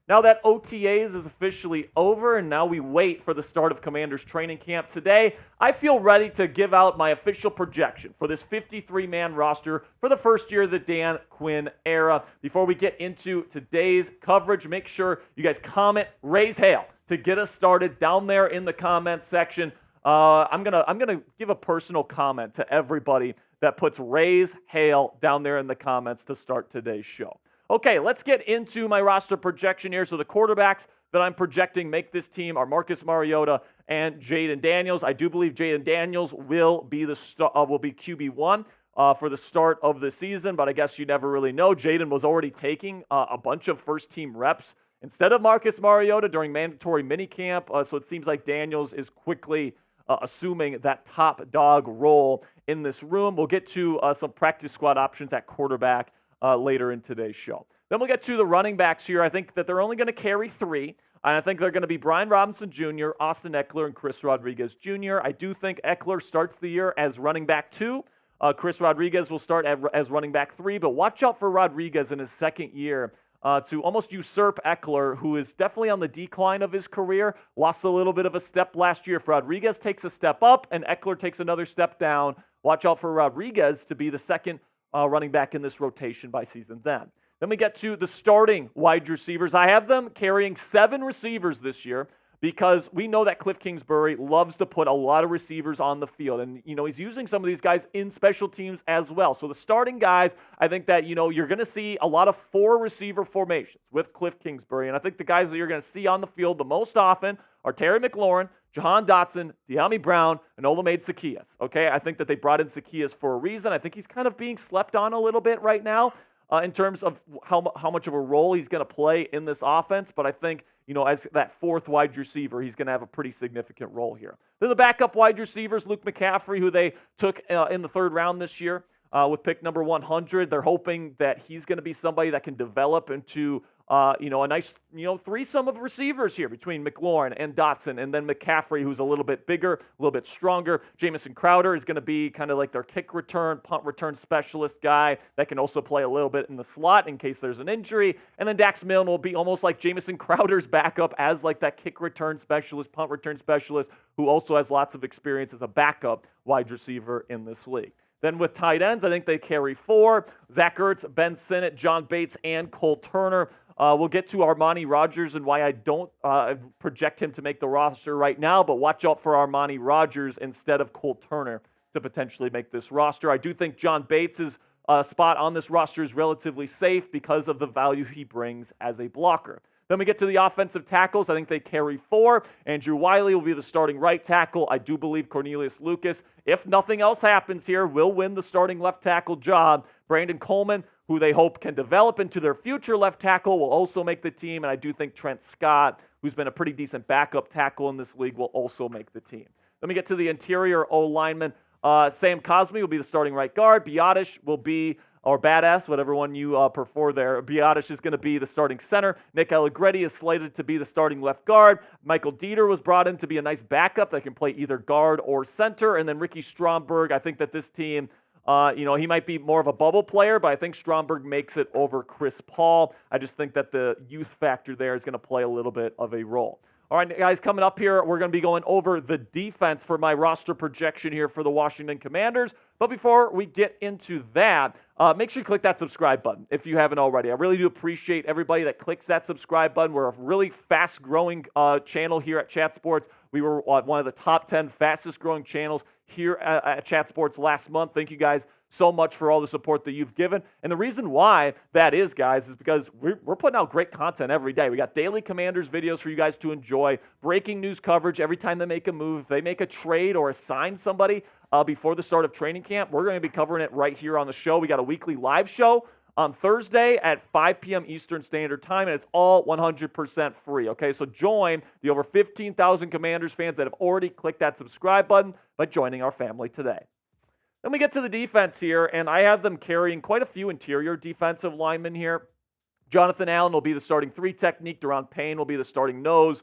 Now that OTAs is officially over, and now we wait for the start of Commanders training camp today, I feel ready to give out my official projection for this 53-man roster for the first year of the Dan Quinn era. Before we get into today's coverage, make sure you guys comment, raise hail to get us started down there in the comments section. I'm gonna give a personal comment to everybody that puts raise hail down there in the comments to start today's show. Okay, let's get into my roster projection here. So the quarterbacks that I'm projecting make this team are Marcus Mariota and Jaden Daniels. I do believe Jaden Daniels will be QB1 for the start of the season, but I guess you never really know. Jaden was already taking a bunch of first-team reps instead of Marcus Mariota during mandatory minicamp, so it seems like Daniels is quickly assuming that top dog role in this room. We'll get to some practice squad options at quarterback later in today's show. Then we'll get to the running backs here. I think that they're only going to carry 3. And I think they're going to be Brian Robinson Jr., Austin Eckler, and Chris Rodriguez Jr. I do think Eckler starts the year as running back 2. Chris Rodriguez will start as running back 3. But watch out for Rodriguez in his second year to almost usurp Eckler, who is definitely on the decline of his career. Lost a little bit of a step last year. If Rodriguez takes a step up and Eckler takes another step down, watch out for Rodriguez to be the second running back in this rotation by season's end. Then we get to the starting wide receivers. I have them carrying 7 receivers this year because we know that Cliff Kingsbury loves to put a lot of receivers on the field. And, he's using some of these guys in special teams as well. So the starting guys, I think that, you're going to see a lot of 4 receiver formations with Cliff Kingsbury. And I think the guys that you're going to see on the field the most often are Terry McLaurin, Jahan Dotson, De'Ami Brown, and Olamide Zaccheaus. Okay, I think that they brought in Zaccheaus for a reason. I think he's kind of being slept on a little bit right now in terms of how much of a role he's going to play in this offense. But I think, as that 4th wide receiver, he's going to have a pretty significant role here. Then the backup wide receivers, Luke McCaffrey, who they took in the 3rd round this year with pick number 100. They're hoping that he's going to be somebody that can develop into a nice, threesome of receivers here between McLaurin and Dotson, and then McCaffrey, who's a little bit bigger, a little bit stronger. Jamison Crowder is going to be kind of like their kick return, punt return specialist guy that can also play a little bit in the slot in case there's an injury. And then Dax Milne will be almost like Jamison Crowder's backup as like that kick return specialist, punt return specialist, who also has lots of experience as a backup wide receiver in this league. Then with tight ends, I think they carry 4. Zach Ertz, Ben Sinnott, John Bates, and Cole Turner. We'll get to Armani Rogers and why I don't project him to make the roster right now, but watch out for Armani Rogers instead of Cole Turner to potentially make this roster. I do think John Bates' spot on this roster is relatively safe because of the value he brings as a blocker. Then we get to the offensive tackles. I think they carry 4. Andrew Wiley will be the starting right tackle. I do believe Cornelius Lucas, if nothing else happens here, will win the starting left tackle job. Brandon Coleman, who they hope can develop into their future left tackle, will also make the team. And I do think Trent Scott, who's been a pretty decent backup tackle in this league, will also make the team. Then we get to the interior O-linemen. Sam Cosme will be the starting right guard. Biotish will be, or Badass, whatever one you prefer there. Biotish is going to be the starting center. Nick Allegretti is slated to be the starting left guard. Michael Dieter was brought in to be a nice backup that can play either guard or center. And then Ricky Stromberg, I think that this team, he might be more of a bubble player, but I think Stromberg makes it over Chris Paul. I just think that the youth factor there is going to play a little bit of a role. All right, guys, coming up here, we're going to be going over the defense for my roster projection here for the Washington Commanders. But before we get into that, make sure you click that subscribe button if you haven't already. I really do appreciate everybody that clicks that subscribe button. We're a really fast-growing channel here at Chat Sports. We were one of the top 10 fastest-growing channels here at Chat Sports last month. Thank you guys so much for all the support that you've given. And the reason why that is, guys, is because we're putting out great content every day. We got daily Commanders videos for you guys to enjoy, breaking news coverage every time they make a move. If they make a trade or assign somebody before the start of training camp, we're going to be covering it right here on the show. We got a weekly live show on Thursday at 5 p.m. Eastern Standard Time, and it's all 100% free, okay? So join the over 15,000 Commanders fans that have already clicked that subscribe button by joining our family today. Then we get to the defense here, and I have them carrying quite a few interior defensive linemen here. Jonathan Allen will be the starting 3 technique. Deron Payne will be the starting nose.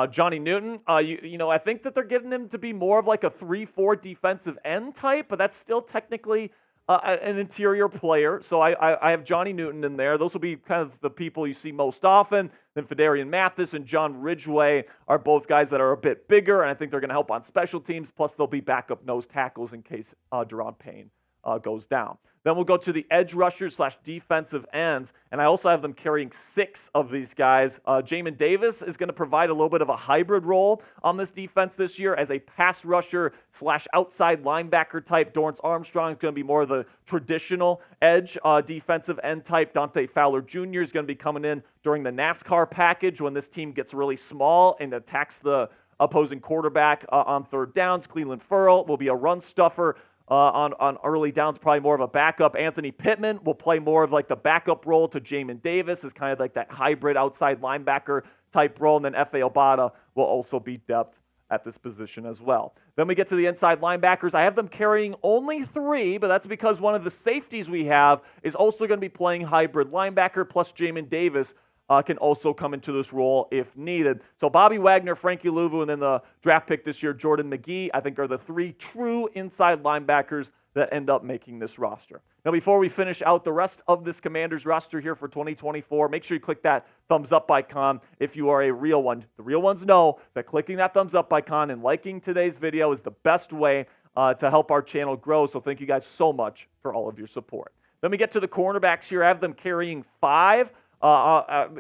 Johnny Newton, I think that they're getting him to be more of like a 3-4 defensive end type, but that's still technically an interior player. So I have Johnny Newton in there. Those will be kind of the people you see most often. Then Fedarian Mathis and John Ridgway are both guys that are a bit bigger, and I think they're going to help on special teams. Plus, they'll be backup nose tackles in case Deron Payne goes down. Then we'll go to the edge rushers / defensive ends, and I also have them carrying 6 of these guys. Jamin Davis is going to provide a little bit of a hybrid role on this defense this year as a pass rusher / outside linebacker type. Dorrance Armstrong is going to be more of the traditional edge defensive end type. Dante Fowler Jr. is going to be coming in during the NASCAR package when this team gets really small and attacks the opposing quarterback on third downs. Cleveland Ferrell will be a run stuffer. On early downs, probably more of a backup. Anthony Pittman will play more of like the backup role to Jamin Davis, is kind of like that hybrid outside linebacker type role. And then F.A. Obata will also be depth at this position as well. Then we get to the inside linebackers. I have them carrying only 3, but that's because one of the safeties we have is also going to be playing hybrid linebacker, plus Jamin Davis can also come into this role if needed. So Bobby Wagner, Frankie Luvu, and then the draft pick this year, Jordan McGee, I think are the 3 true inside linebackers that end up making this roster. Now, before we finish out the rest of this Commanders roster here for 2024, make sure you click that thumbs up icon if you are a real one. The real ones know that clicking that thumbs up icon and liking today's video is the best way to help our channel grow. So thank you guys so much for all of your support. Then we get to the cornerbacks here. I have them carrying 5.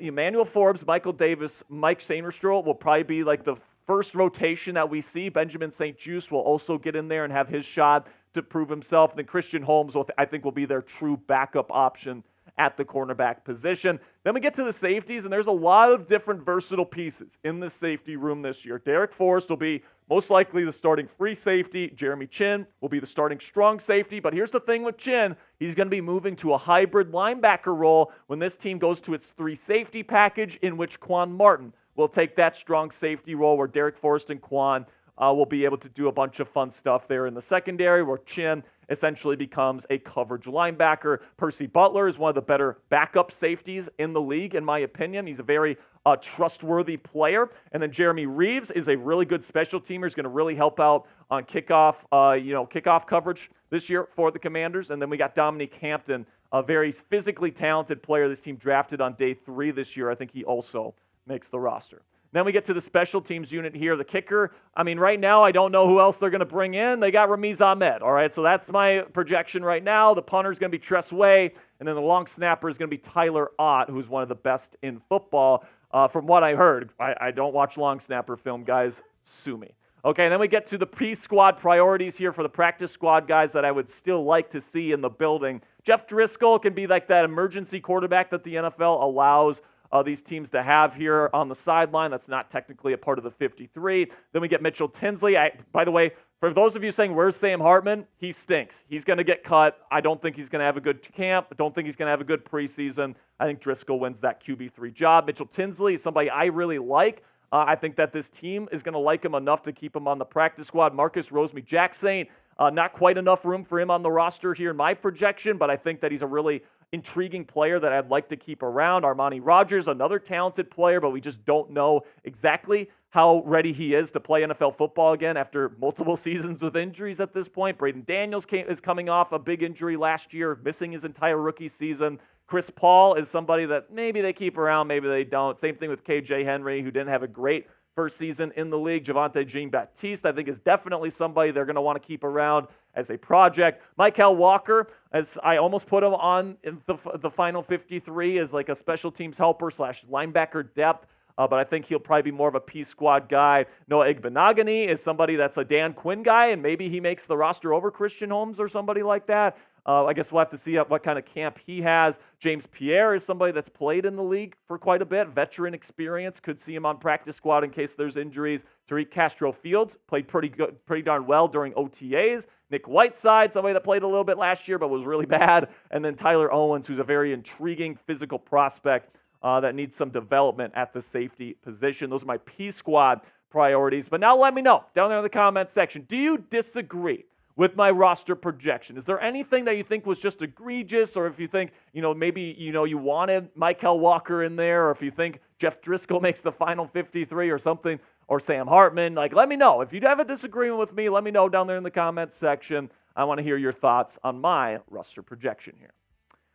Emmanuel Forbes, Michael Davis, Mike Sainristroll will probably be like the first rotation that we see. Benjamin St-Juste will also get in there and have his shot to prove himself. And then Christian Holmes, I think, will be their true backup option at the cornerback position. Then we get to the safeties, and there's a lot of different versatile pieces in the safety room this year. Derek Forrest will be most likely the starting free safety. Jeremy Chin will be the starting strong safety. But here's the thing with Chin. He's going to be moving to a hybrid linebacker role when this team goes to its 3 safety package, in which Quan Martin will take that strong safety role where Derek Forrest and Quan will be able to do a bunch of fun stuff there in the secondary, where Chin essentially becomes a coverage linebacker. Percy Butler is one of the better backup safeties in the league, in my opinion. He's a very trustworthy player. And then Jeremy Reeves is a really good special teamer. He's going to really help out on kickoff coverage this year for the Commanders. And then we got Dominique Hampton, a very physically talented player this team drafted on day 3 this year. I think he also makes the roster. Then we get to the special teams unit here. The kicker, I mean, right now I don't know who else they're going to bring in. They got Ramiz Ahmed, all right? So that's my projection right now. The punter is going to be Tress Way, and then the long snapper is going to be Tyler Ott, who's one of the best in football. From what I heard, I don't watch long snapper film, guys. Sue me. Okay, and then we get to the pre-squad priorities here for the practice squad guys that I would still like to see in the building. Jeff Driscoll can be like that emergency quarterback that the NFL allows these teams to have here on the sideline. That's not technically a part of the 53. Then we get Mitchell Tinsley. By the way, for those of you saying, where's Sam Hartman? He stinks. He's going to get cut. I don't think he's going to have a good camp. I don't think he's going to have a good preseason. I think Driscoll wins that QB3 job. Mitchell Tinsley is somebody I really like. I think that this team is going to like him enough to keep him on the practice squad. Marcus Rosemy, Jack Saint, not quite enough room for him on the roster here in my projection, but I think that he's a really intriguing player that I'd like to keep around. Armani Rogers, another talented player, but we just don't know exactly how ready he is to play NFL football again after multiple seasons with injuries at this point. Braden Daniels is coming off a big injury last year, missing his entire rookie season. Chris Paul is somebody that maybe they keep around, maybe they don't. Same thing with KJ Henry, who didn't have a great first season in the league. Javonte Jean-Baptiste, I think, is definitely somebody they're going to want to keep around as a project. Michael Walker, as I almost put him on in the final 53 as like a special teams helper / linebacker depth. But I think he'll probably be more of a P squad guy. Noah Igbenogany is somebody that's a Dan Quinn guy, and maybe he makes the roster over Christian Holmes or somebody like that. I guess we'll have to see what kind of camp he has. James Pierre is somebody that's played in the league for quite a bit. Veteran experience. Could see him on practice squad in case there's injuries. Tariq Castro-Fields played pretty darn well during OTAs. Nick Whiteside, somebody that played a little bit last year but was really bad. And then Tyler Owens, who's a very intriguing physical prospect that needs some development at the safety position. Those are my P squad priorities. But now let me know down there in the comments section. Do you disagree with my roster projection? Is there anything that you think was just egregious, or if you think, maybe, you wanted Michael Walker in there, or if you think Jeff Driscoll makes the final 53 or something, or Sam Hartman, let me know. If you have a disagreement with me, let me know down there in the comments section. I want to hear your thoughts on my roster projection here.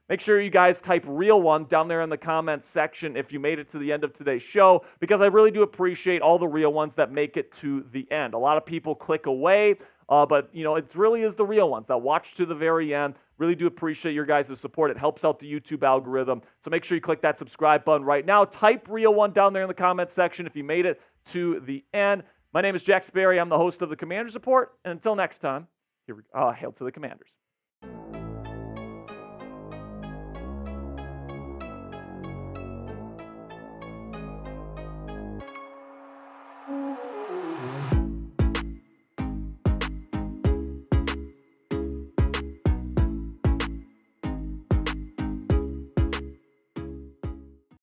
Make sure you guys type real one down there in the comments section if you made it to the end of today's show, because I really do appreciate all the real ones that make it to the end. A lot of people click away, but it really is the real ones that watch to the very end. Really do appreciate your guys' support. It helps out the YouTube algorithm. So make sure you click that subscribe button right now. Type real one down there in the comments section if you made it to the end. My name is Jack Sperry. I'm the host of the Commanders Report. And until next time, hail to the Commanders.